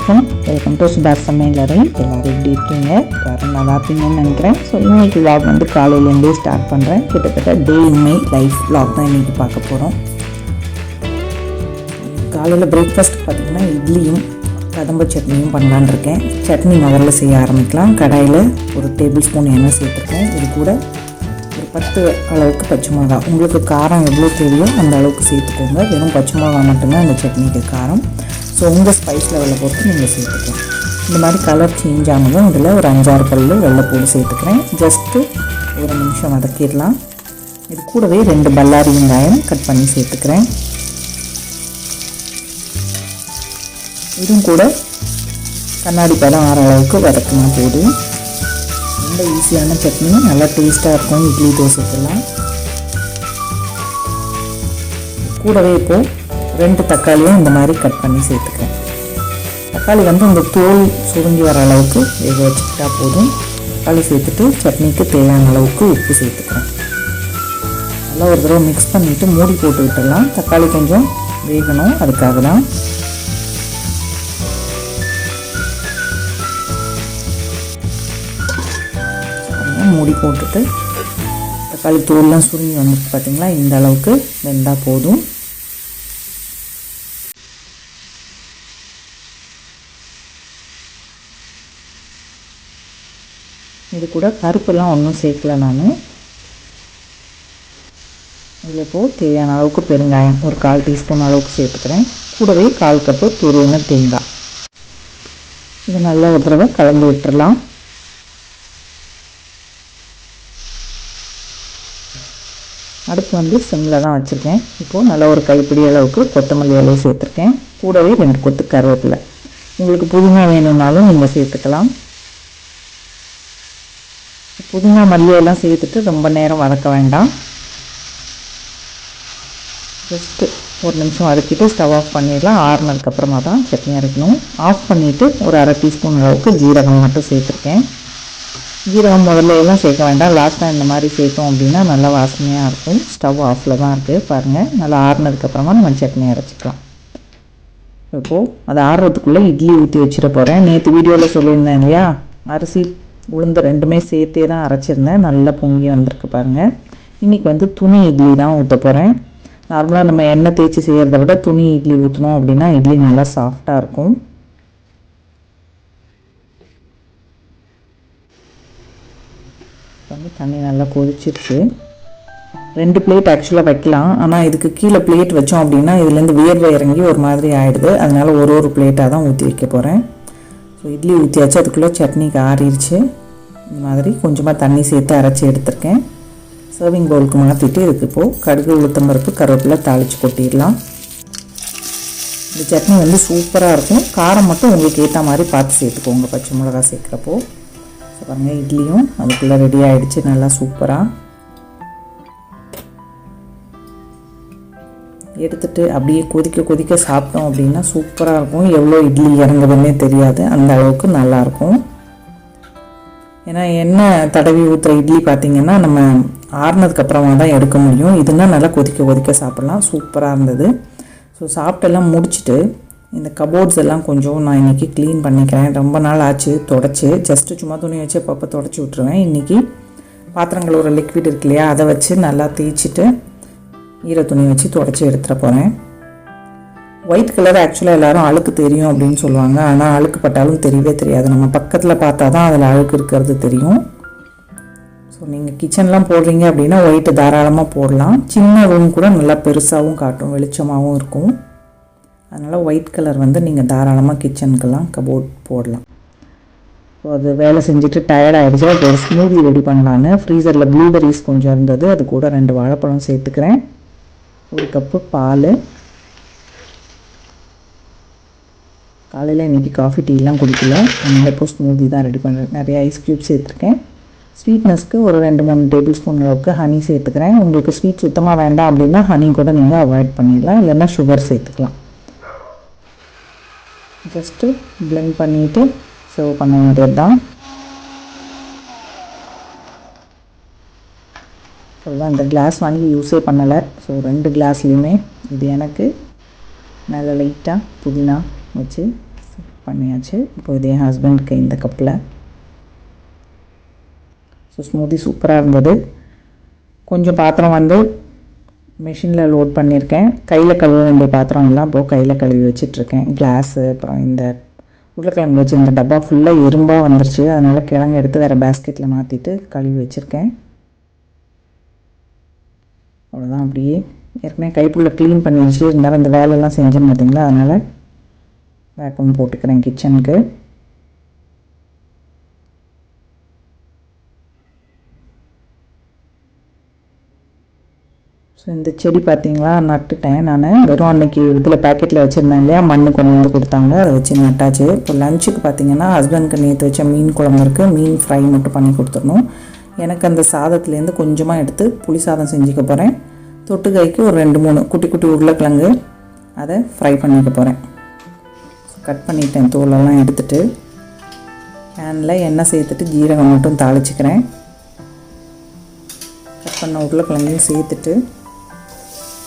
வணக்கம், welcome to சுபாஷ் சமையலறை. எல்லோரும் எப்படி இருக்கீங்க? எல்லோரும் நல்லா இருப்பீங்கன்னு நினைக்கிறேன். ஸோ இன்றைக்கி விளாக் வந்து காலையிலேருந்தே ஸ்டார்ட் பண்ணுறேன். கிட்டத்தட்ட டே இன் மை லைஃப் விளாக் தான் இன்றைக்கி பார்க்க போகிறோம். காலையில் பிரேக்ஃபாஸ்ட் பார்த்திங்கன்னா இட்லியும் கதம்ப சட்னியும் பண்ணலான் இருக்கேன். சட்னி முதல்ல செய்ய ஆரம்பிக்கலாம். கடாயில் ஒரு டேபிள் ஸ்பூன் எண்ணெய் சேர்த்துருக்கேன். இது கூட ஒரு 10 அளவுக்கு பச்சை மிளகா, உங்களுக்கு காரம் எவ்வளோ தேவையோ அந்த அளவுக்கு சேர்த்துக்கோங்க. வெறும் பச்சை மிளகா மட்டும்தான் இந்த சட்னிக்கு காரம். ஸோ உங்கள் ஸ்பைஸ் லெவலில் பொறுத்து நீங்கள் சேர்த்துக்கலாம். இந்த மாதிரி கலர் சேஞ்ச் ஆனதும் இதில் ஒரு 5-6 பல் வெள்ளைப்பூடு சேர்த்துக்கிறேன். ஜஸ்ட்டு ஒரு நிமிஷம் வதக்கிடலாம். இது கூடவே 2 பல்லாரி வெங்காயம் கட் பண்ணி சேர்த்துக்கிறேன். இதுவும் கூட கண்ணாடி பதம் ஆற அளவுக்கு வதக்கினா போதும். ரொம்ப ஈஸியான சட்னி, நல்லா டேஸ்ட்டாக இருக்கும் இட்லி தோசைக்கெல்லாம். கூடவே இப்போது 2 தக்காளியும் இந்த மாதிரி கட் பண்ணி சேர்த்துக்கிறேன். தக்காளி வந்து இந்த தோல் சுருங்கி வர அளவுக்கு வேக வச்சுக்கிட்டா போதும். தக்காளி சேர்த்துட்டு சட்னிக்கு தேவையான அளவுக்கு உப்பு சேர்த்துக்கிறேன். நல்லா ஒரு தடவை மிக்ஸ் பண்ணிவிட்டு மூடி போட்டு விட்டுடலாம். தக்காளி கொஞ்சம் வேகணும், அதுக்காக தான். மூடி போட்டுட்டு தக்காளி தோல்லாம் சுருங்கி வந்துட்டு பார்த்திங்களா, இந்த அளவுக்கு வெந்தால் போதும். இது கூட பருப்பெல்லாம் ஒன்றும் சேர்க்கல நான். இதில் இப்போது தேவையான அளவுக்கு பெருங்காயம் ஒரு 1/4 டீஸ்பூன் அளவுக்கு சேர்த்துக்கிறேன். கூடவே 1/4 கப்பு துருவின தேங்காய். இது நல்லா ஒரு தடவை கலந்து விட்டுடலாம். அடுப்பு வந்து சிம்மில் தான் வச்சுருக்கேன். இப்போது நல்லா ஒரு கைப்பிடி அளவுக்கு கொத்தமல்லி இலையை சேர்த்துருக்கேன். கூடவே 2 கொத்து கருவேப்பிலை. உங்களுக்கு புதினா வேணும்னாலும் நீங்கள் சேர்த்துக்கலாம். புதினா மல்லியெல்லாம் சேர்த்துட்டு ரொம்ப நேரம் வதக்க வேண்டாம். ஜஸ்ட்டு ஒரு நிமிஷம் வதக்கிட்டு ஸ்டவ் ஆஃப் பண்ணிடலாம். ஆறுனதுக்கப்புறமா தான் சட்னி அரைக்கணும். ஆஃப் பண்ணிவிட்டு ஒரு 1/2 டீஸ்பூன் அளவுக்கு ஜீரகம் மட்டும் சேர்த்துருக்கேன். ஜீரகம் முதல்ல எல்லாம் சேர்க்க வேண்டாம். லாஸ்ட்டாக இந்த மாதிரி சேர்த்தோம் அப்படின்னா நல்லா வாசனையாக இருக்கும். ஸ்டவ் ஆஃபில் தான் இருக்குது பாருங்கள். நல்லா ஆறுனதுக்கப்புறமா நம்ம சட்னி அரைச்சிக்கலாம். இப்போது அது ஆறுறதுக்குள்ளே இட்லி ஊற்றி வச்சிட போகிறேன். நேற்று வீடியோவில் சொல்லியிருந்தேன் இல்லையா, அரிசி உளுந்து 2மே சேர்த்தே தான் அரைச்சிருந்தேன். நல்லா பொங்கி வந்திருக்கு பாருங்கள். இன்றைக்கி வந்து துணி இட்லி தான் ஊற்ற போகிறேன். நார்மலாக நம்ம எண்ணெய் தேய்ச்சி செய்கிறத விட துணி இட்லி ஊற்றினோம் அப்படின்னா இட்லி நல்லா சாஃப்டாக இருக்கும். வந்து தண்ணி நல்லா கொதிச்சிருச்சு. 2 பிளேட் ஆக்சுவலாக வைக்கலாம். ஆனால் இதுக்கு கீழே பிளேட் வச்சோம் அப்படின்னா இதுலேருந்து வேர்வை இறங்கி ஒரு மாதிரி ஆகிடுது. அதனால் ஒரு பிளேட்டாக தான் ஊற்றி வைக்க போகிறேன். ஸோ இட்லி ஊற்றியாச்சு. அதுக்குள்ளே சட்னிக்கு ஆறிடுச்சு. இந்த மாதிரி கொஞ்சமாக தண்ணி சேர்த்து அரைச்சி எடுத்துருக்கேன். சர்விங் பவுலுக்கு மாற்றிட்டு இதுக்கு இப்போது கடுகு, உளுத்தம்பருப்பு, கருவேப்பிலை தாளித்து கொட்டிடலாம். இந்த சட்னி வந்து சூப்பராக இருக்கும். காரம் மட்டும் உங்களுக்கு ஏற்ற மாதிரி பார்த்து சேர்த்துக்கோங்க பச்சை மிளகா சேர்க்குறப்போ. ஸோ பாருங்கள், இட்லியும் அதுக்குள்ளே ரெடி ஆகிடுச்சு நல்லா சூப்பராக. எடுத்துகிட்டு அப்படியே கொதிக்க கொதிக்க சாப்பிட்டோம் அப்படின்னா சூப்பராக இருக்கும். எவ்வளோ இட்லி இறங்குதுன்னே தெரியாது, அந்த அளவுக்கு நல்லாயிருக்கும். ஏன்னா எண்ணெய் தடவி ஊற்றுற இட்லி பார்த்திங்கன்னா நம்ம ஆறுனதுக்கப்புறமா தான் எடுக்க முடியும். இதுனா நல்லா கொதிக்க கொதிக்க சாப்பிட்லாம். சூப்பராக இருந்தது. ஸோ சாப்பிட்டெல்லாம் முடிச்சுட்டு இந்த கபோர்ட்ஸ் எல்லாம் கொஞ்சம் நான் இன்றைக்கி க்ளீன் பண்ணிக்கிறேன். ரொம்ப நாள் ஆச்சு தொடச்சி. ஜஸ்ட்டு சும்மா துணி வச்சு அப்பப்போ தொடச்சி விட்ருவேன். இன்றைக்கி பாத்திரங்கள் ஒரு லிக்விட் இருக்கு இல்லையா, அதை வச்சு நல்லா தேய்ச்சிட்டு ஈர துணி வச்சு தொடச்சி எடுத்துகிட்டு போகிறேன். ஒயிட் கலர் ஆக்சுவலாக எல்லோரும் அழுக்கு தெரியும் அப்படின்னு சொல்லுவாங்க. ஆனால் அழுக்கு பட்டாலும் தெரியவே தெரியாது. நம்ம பக்கத்தில் பார்த்தா தான் அதில் அழுக்கு இருக்கிறது தெரியும். ஸோ நீங்கள் கிச்சன்லாம் போடுறீங்க அப்படின்னா ஒயிட்டு தாராளமாக போடலாம். சின்ன ரூம் கூட நல்லா பெருசாகவும் காட்டும், வெளிச்சமாகவும் இருக்கும். அதனால் ஒயிட் கலர் வந்து நீங்கள் தாராளமாக கிச்சனுக்கெல்லாம் கபோர்ட் போடலாம். ஸோ அது வேலை செஞ்சுட்டு டயர்ட் ஆகிடுச்சு. அது ஒரு ஸ்மூதி ரெடி பண்ணலான்னு ஃப்ரீசரில் ப்ளூபெரிஸ் கொஞ்சம் இருந்தது. அது கூட 2 வாழைப்பழம் சேர்த்துக்கிறேன். 1 கப்பு பால். காலையில் இன்றைக்கி காஃபி டீலாம் குடிக்கல. அதனால் இப்போ ஸ்மூதி தான் ரெடி பண்ணுறேன். நிறைய ஐஸ் க்யூப் சேர்த்துருக்கேன். ஸ்வீட்னஸ்க்கு ஒரு 2-3 டேபிள் ஸ்பூன் அளவுக்கு ஹனி சேர்த்துக்கிறேன். உங்களுக்கு ஸ்வீட் சுத்தமாக வேண்டாம் அப்படின்னா ஹனி கூட நீங்கள் அவாய்ட் பண்ணிடலாம், இல்லைன்னா சுகர் சேர்த்துக்கலாம். ஜஸ்ட்டு பிளெண்ட் பண்ணிவிட்டு சர்வ் பண்ண வேண்டியது தான். அவ்வளோதான். இந்த கிளாஸ் வாங்கி யூஸே பண்ணலை. ஸோ 2 கிளாஸ்லேயுமே இது எனக்கு நல்ல லைட்டாக புதினா வச்சு பண்ணியாச்சு. இப்போ இது என் ஹஸ்பண்டுக்கு இந்த கப்பில். ஸோ ஸ்மூத்தி சூப்பராக இருந்தது. கொஞ்சம் பாத்திரம் வந்து மிஷினில் லோட் பண்ணியிருக்கேன். கையில் கழுவ வேண்டிய பாத்திரம் எல்லாம் இப்போது கையில் கழுவி வச்சிட்ருக்கேன். கிளாஸு, அப்புறம் இந்த உருளைக்கிழங்கு வச்சு இந்த டப்பா ஃபுல்லாக எறும்பாக வந்துருச்சு. அதனால் கிழங்கு எடுத்து வேறு பேஸ்கெட்டில் மாற்றிட்டு கழுவி வச்சுருக்கேன். அவ்வளோதான். அப்படியே ஏற்கனவே கைப்புள்ள க்ளீன் பண்ணி வச்சு இருந்தாலும் இந்த வேலையெல்லாம் செஞ்சேன் பார்த்தீங்களா, அதனால் வேக்கம் போட்டுக்கிறேன் கிச்சனுக்கு. ஸோ இந்த செடி பார்த்தீங்களா நட்டுட்டேன் நான். வெறும் அன்றைக்கி இதில் பேக்கெட்டில் வச்சுருந்தேன் இல்லையா, மண் கொண்டு வந்து கொடுத்தாங்க, அதை வச்சு நட்டாச்சு. இப்போ லஞ்சுக்கு பார்த்தீங்கன்னா ஹஸ்பண்டுக்கு நேற்று வச்ச மீன் குழம்பு இருக்குது. மீன் ஃப்ரை மட்டும் பண்ணி கொடுத்துடணும். எனக்கு அந்த சாதத்துலேருந்து கொஞ்சமாக எடுத்து புளி சாதம் செஞ்சுக்க போகிறேன். தொட்டுக்கைக்கு ஒரு 2-3 குட்டி குட்டி உருளைக்கிழங்கு அதை ஃப்ரை பண்ணிக்க போகிறேன். கட் பண்ணிட்டேன், தோலெல்லாம் எடுத்துகிட்டு பேனில் எண்ணெய் சேர்த்துட்டு ஜீரகம் மட்டும் தாளிச்சிக்கிறேன். கட் பண்ண உருளைக்கிழங்கையும் சேர்த்துட்டு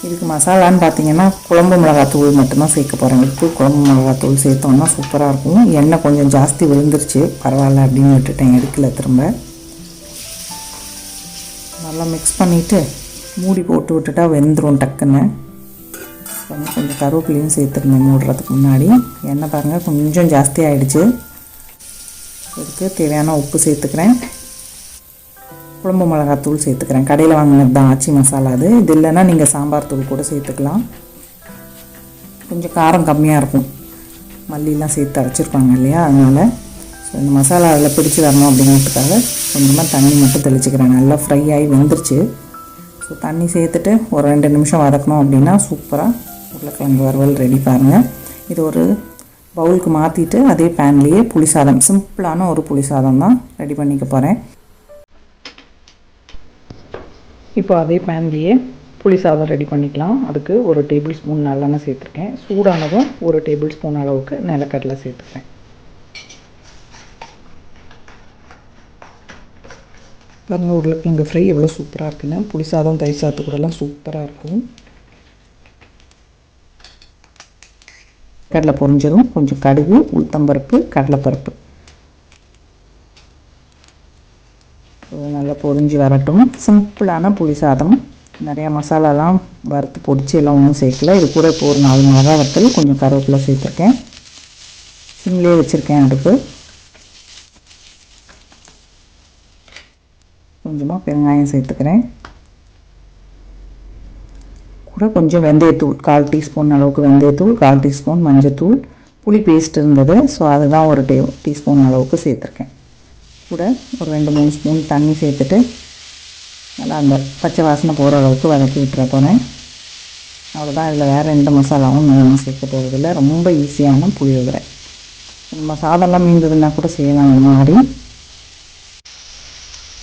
இதுக்கு மசாலான்னு பார்த்தீங்கன்னா குழம்பு மிளகாத்தூள் மட்டும்தான் சேர்க்க போகிறேன். உப்பு, குழம்பு மிளகாத்தூள் சேர்த்தோம்னா சூப்பராக இருக்கும். எண்ணெய் கொஞ்சம் ஜாஸ்தி விழுந்துருச்சு, பரவாயில்ல அப்படின்னு விட்டுட்டேன், எடுக்கல திரும்ப. நல்லா மிக்ஸ் பண்ணிவிட்டு மூடி போட்டு விட்டுட்டா வெந்துடும் டக்குன்னு. கொஞ்சம் கருவேப்பிலையும் சேர்த்துருந்தேன் மூடுறதுக்கு முன்னாடி. எண்ணெய் பாருங்கள் கொஞ்சம் ஜாஸ்தி ஆகிடுச்சு. இதுக்கு தேவையான உப்பு சேர்த்துக்கிறேன். குழம்பு மிளகாத்தூள் சேர்த்துக்கிறேன். கடையில் வாங்கினது தான் ஆச்சி மசாலா அது. இது இல்லைன்னா நீங்கள் சாம்பார் தூள் கூட சேர்த்துக்கலாம். கொஞ்சம் காரம் கம்மியாக இருக்கும், மல்லிலாம் சேர்த்து அரைச்சிருப்பாங்க இல்லையா, அதனால். ஸோ இந்த மசாலா அதில் பிடிச்சி வரணும் அப்படிங்கிறதுக்காக கொஞ்சமாக தண்ணி மட்டும் தெளிச்சிக்கிறேன். நல்லா ஃப்ரை ஆகி வெந்துருச்சு. ஸோ தண்ணி சேர்த்துட்டு ஒரு 2 நிமிஷம் வதக்கணும் அப்படின்னா சூப்பராக உருளைக்கிழங்கு வறுவல் ரெடி பாருங்கள். இது ஒரு பவுலுக்கு மாற்றிட்டு அதே பேன்லேயே புளி சாதம், சிம்பிளான ஒரு புளி சாதம் தான் ரெடி பண்ணிக்க போகிறேன். இப்போ அதே பேன்லேயே புளி சாதம் ரெடி பண்ணிக்கலாம். அதுக்கு 1 டேபிள் ஸ்பூன் நல்லெண்ணெய் சேர்த்துருக்கேன். சூடானதும் 1 டேபிள் ஸ்பூன் அளவுக்கு நிலக்கடலை சேர்த்துக்கிறேன். பாருங்கள் உருளைக்கிழங்கு ஃப்ரை எவ்வளோ சூப்பராக இருக்குன்னு. புளி சாதம், தயிர் சாதத்து கூடலாம் சூப்பராக இருக்கும். கடலை பொரிஞ்சதும் கொஞ்சம் கடுகு, உளுத்தம்பருப்பு, கடலைப்பருப்பு நல்லா பொரிஞ்சு வரட்டும். சிம்பிளான புளி சாதம், நிறையா மசாலாலாம் வறுத்து பொடிச்சு எல்லாம் ஒன்றும் சேர்க்கல. இது கூட இப்போ ஒரு 4 மிளகா வத்தல், கொஞ்சம் கருவேப்பிலை சேர்த்துருக்கேன். சிம்லேயே வச்சுருக்கேன் அடுப்பு. கொஞ்சமாக பெருங்காயம் சேர்த்துக்கிறேன். கூட கொஞ்சம் வெந்தயத்தூள், 1/4 டீஸ்பூன் அளவுக்கு வெந்தயத்தூள், 1/4 டீஸ்பூன் மஞ்சத்தூள், புளி பேஸ்ட் இருந்தது, ஸோ அதுதான் ஒரு டீஸ்பூன் அளவுக்கு சேர்த்துருக்கேன். கூட ஒரு 2-3 ஸ்பூன் தண்ணி சேர்த்துட்டு நல்லா அந்த பச்சை வாசனை போகிற அளவுக்கு வதக்கி விட்டுற போகிறேன். அவ்வளோதான். இதில் வேறு எந்த மசாலாவும் நான் சேர்க்க போகிறதில்ல. ரொம்ப ஈஸியான புளியோதரை. நம்ம சாதம்லாம் மீந்ததுன்னா கூட செய்யலாம் இந்த மாதிரி.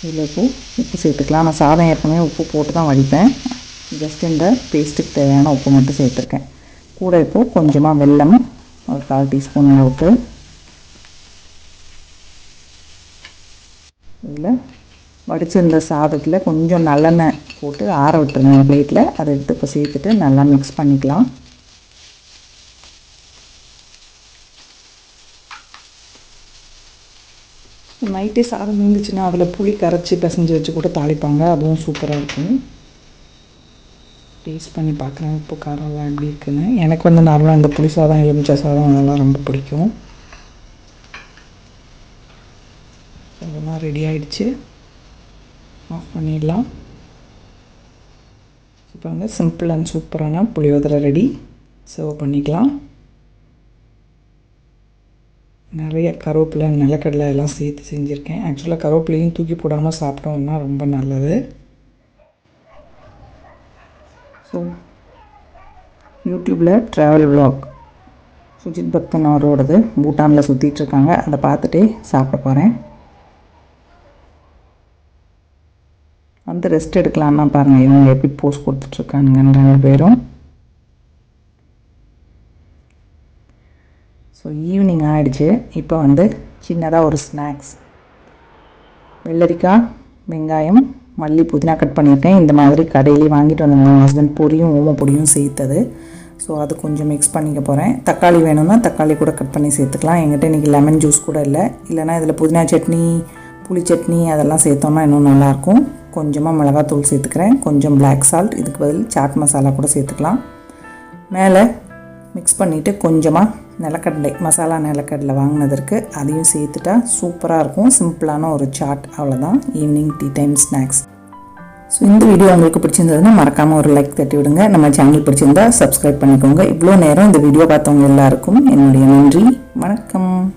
இதில் உப்பு சேர்த்துக்கலாம். நான் சாதம் ஏற்கனவே உப்பு போட்டு தான் வடிப்பேன். ஜஸ்ட் இந்த பேஸ்ட்டுக்கு தேவையான உப்பு மட்டும் சேர்த்துருக்கேன். கூட இப்போது கொஞ்சமாக வெல்லம், ஒரு 1/4 டீஸ்பூன் அளவுக்கு. இதில் வடிச்சிருந்த சாதத்தில் கொஞ்சம் நல்லெண்ணெய் போட்டு ஆற விட்டுருங்க பிளேட்டில். அதை எடுத்து இப்போ சேர்த்துட்டு நல்லா மிக்ஸ் பண்ணிக்கலாம். நைட்டே சாதம் இருந்துச்சுன்னா அதில் புளி கரைச்சி பிசைஞ்சு வச்சு கூட தாளிப்பாங்க, அதுவும் சூப்பராக இருக்கும். டேஸ்ட் பண்ணி பார்க்குறேன் உப்பு காரம்லாம் எப்படி இருக்குன்னு. எனக்கு வந்து நார்மலாக இந்த புளி சாதம், எலுமிச்சை சாதம் அதெல்லாம் ரொம்ப பிடிக்கும். அதெல்லாம் ரெடி ஆகிடுச்சு, ஆஃப் பண்ணிடலாம். இப்போ வந்து சிம்பிள் அண்ட் சூப்பரான புளியோதரை ரெடி. சர்வ் பண்ணிக்கலாம். நிறைய கருவேப்பிலை, நிலக்கடலை எல்லாம் சேர்த்து செஞ்சுருக்கேன். ஆக்சுவலாக கருவேப்பிலையும் தூக்கி போடாமல் சாப்பிட்டோம்னா ரொம்ப நல்லது. ஸோ யூடியூப்பில் ட்ராவல் விலாக் சுஜித் பக்தன் அவரோடது, பூட்டானில் சுற்றிட்டுருக்காங்க, அதை பார்த்துட்டே சாப்பிட போகிறேன். வந்து ரெஸ்ட் எடுக்கலான்னா பாருங்கள் இவங்க எப்படி போஸ் கொடுத்துட்ருக்கானுங்க 2 பேரும். ஸோ ஈவினிங் ஆகிடுச்சு. இப்போ வந்து சின்னதாக ஒரு ஸ்நாக்ஸ், வெள்ளரிக்காய், வெங்காயம், மல்லி, புதினா கட் பண்ணியிருக்கேன். இந்த மாதிரி கடையிலே வாங்கிட்டு வந்தாங்க ஹஸ்பண்ட், பொரியும் ஓம பொடியும் சேர்த்தது. ஸோ அது கொஞ்சம் மிக்ஸ் பண்ணிக்க போகிறேன். தக்காளி வேணும்னா தக்காளி கூட கட் பண்ணி சேர்த்துக்கலாம். என்கிட்ட இன்றைக்கி லெமன் ஜூஸ் கூட இல்லை. இல்லைனா இதில் புதினா சட்னி, புளி சட்னி அதெல்லாம் சேர்த்தோம்னா இன்னும் நல்லாயிருக்கும். கொஞ்சமாக மிளகாத்தூள் சேர்த்துக்கிறேன், கொஞ்சம் பிளாக் சால்ட், இதுக்கு பதில் சாட் மசாலா கூட சேர்த்துக்கலாம். மேலே மிக்ஸ் பண்ணிவிட்டு கொஞ்சமாக நிலக்கடலை, மசாலா நிலக்கடலை வாங்கினதற்கு அதையும் சேர்த்துட்டா சூப்பராக இருக்கும். சிம்பிளான ஒரு சாட், அவ்வளோதான். Evening tea time snacks. So இந்த வீடியோ உங்களுக்கு பிடிச்சிருந்ததுன்னா மறக்காமல் ஒரு லைக் தட்டி விடுங்க. நம்ம சேனல் பிடிச்சிருந்தா சப்ஸ்கிரைப் பண்ணிக்கோங்க. இவ்வளோ நேரம் இந்த வீடியோ பார்த்தவங்க எல்லாருக்கும் என்னுடைய நன்றி. வணக்கம்.